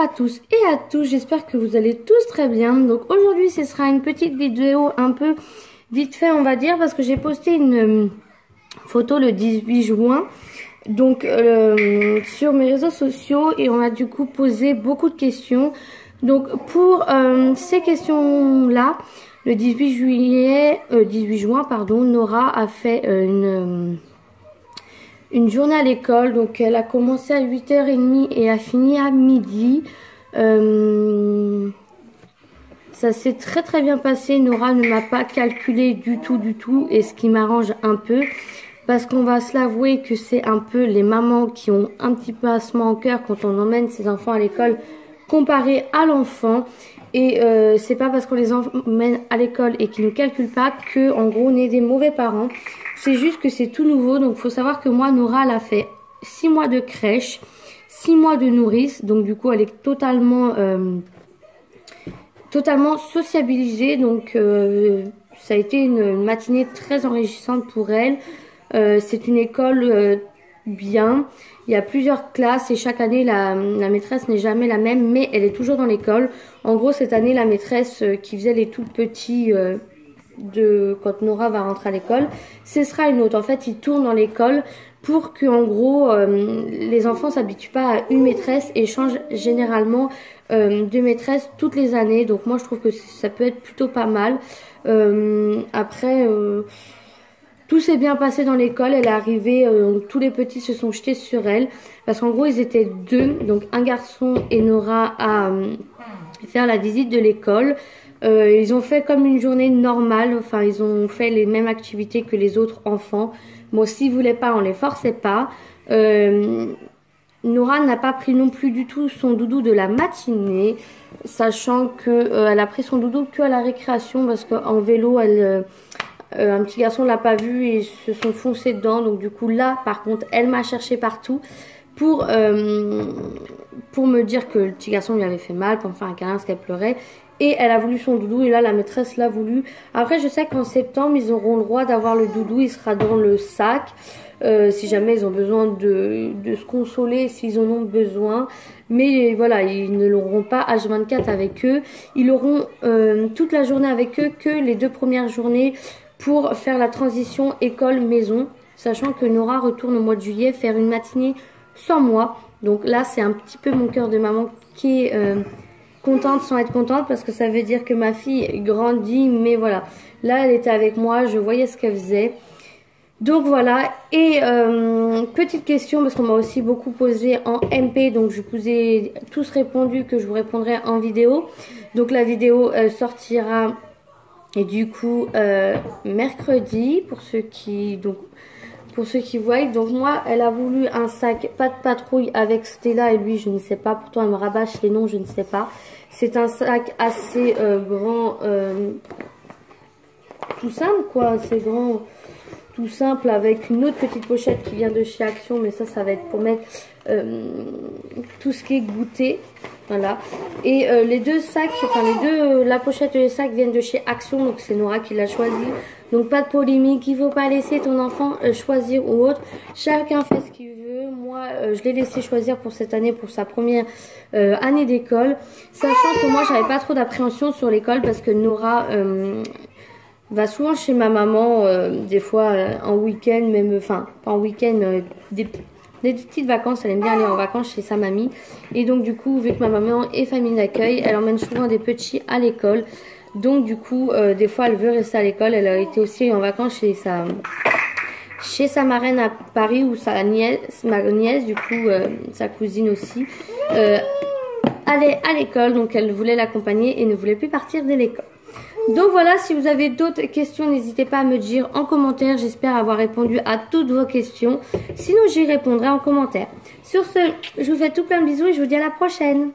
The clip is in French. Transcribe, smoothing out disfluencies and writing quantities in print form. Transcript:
à tous et à tous, j'espère que vous allez tous très bien. Donc aujourd'hui ce sera une petite vidéo un peu vite fait on va dire, parce que j'ai posté une photo le 18 juin donc sur mes réseaux sociaux et on a du coup posé beaucoup de questions. Donc pour ces questions là, le 18 juin pardon, Nora a fait une journée à l'école. Donc elle a commencé à 8h30 et a fini à midi. Ça s'est très bien passé. Nora ne m'a pas calculé du tout, et ce qui m'arrange un peu, parce qu'on va se l'avouer que c'est un peu les mamans qui ont un petit peu pincement au cœur quand on emmène ses enfants à l'école comparé à l'enfant. Et c'est pas parce qu'on les emmène à l'école et qu'ils ne calculent pas que en gros on est des mauvais parents. C'est juste que c'est tout nouveau. Donc faut savoir que moi, Nora, elle a fait 6 mois de crèche, 6 mois de nourrice. Donc du coup elle est totalement sociabilisée. Donc ça a été une matinée très enrichissante pour elle. C'est une école bien. Il y a plusieurs classes et chaque année la maîtresse n'est jamais la même, mais elle est toujours dans l'école. En gros, cette année, la maîtresse qui faisait les tout petits quand Nora va rentrer à l'école, ce sera une autre. En fait, ils tournent dans l'école pour que en gros les enfants s'habituent pas à une maîtresse et changent généralement de maîtresse toutes les années. Donc moi, je trouve que ça peut être plutôt pas mal. Après. Tout s'est bien passé dans l'école, elle est arrivée, tous les petits se sont jetés sur elle. Parce qu'en gros, ils étaient deux, donc un garçon et Nora à faire la visite de l'école. Ils ont fait comme une journée normale, enfin ils ont fait les mêmes activités que les autres enfants. Bon, s'ils voulaient pas, on les forçait pas. Nora n'a pas pris non plus du tout son doudou de la matinée, sachant que elle a pris son doudou que à la récréation, parce qu'en vélo, un petit garçon l'a pas vu et se sont foncés dedans. Donc du coup là par contre elle m'a cherché partout pour me dire que le petit garçon lui avait fait mal, pour me faire un câlin parce qu'elle pleurait. Et elle a voulu son doudou et là la maîtresse l'a voulu. Après je sais qu'en septembre ils auront le droit d'avoir le doudou, il sera dans le sac. Si jamais ils ont besoin de se consoler, s'ils en ont besoin. Mais voilà, ils ne l'auront pas H24 avec eux. Ils auront toute la journée avec eux que les 2 premières journées pour faire la transition école-maison. Sachant que Nora retourne au mois de juillet faire une matinée sans moi. Donc là c'est un petit peu mon cœur de maman qui est contente sans être contente, parce que ça veut dire que ma fille grandit. Mais voilà, là elle était avec moi, je voyais ce qu'elle faisait. Donc voilà, et petite question, parce qu'on m'a aussi beaucoup posé en MP, donc je vous ai tous répondu que je vous répondrai en vidéo. Donc la vidéo sortira, et du coup mercredi, pour ceux qui voient. Donc moi, elle a voulu un sac pas de patrouille avec Stella, et lui je ne sais pas, pourtant elle me rabâche les noms, je ne sais pas. C'est un sac assez grand, tout simple quoi, c'est grand, tout simple, avec une autre petite pochette qui vient de chez Action, mais ça va être pour mettre tout ce qui est goûter. Voilà. Et les deux sacs, enfin la pochette et les sacs viennent de chez Action, donc c'est Nora qui l'a choisi. Donc pas de polémique, il faut pas laisser ton enfant choisir ou autre. Chacun fait ce qu'il veut. Moi, je l'ai laissé choisir pour cette année, pour sa première année d'école. Sachant que moi, j'avais pas trop d'appréhension sur l'école, parce que Nora va souvent chez ma maman, des fois en week-end, même, enfin pas en week-end, des petites vacances. Elle aime bien aller en vacances chez sa mamie. Et donc du coup, vu que ma maman est famille d'accueil, elle emmène souvent des petits à l'école. Donc du coup, des fois elle veut rester à l'école. Elle a été aussi en vacances chez sa marraine à Paris, ou ma nièce, du coup sa cousine aussi, allait à l'école. Donc elle voulait l'accompagner et ne voulait plus partir de l'école. Donc voilà, si vous avez d'autres questions, n'hésitez pas à me dire en commentaire. J'espère avoir répondu à toutes vos questions. Sinon, j'y répondrai en commentaire. Sur ce, je vous fais tout plein de bisous et je vous dis à la prochaine.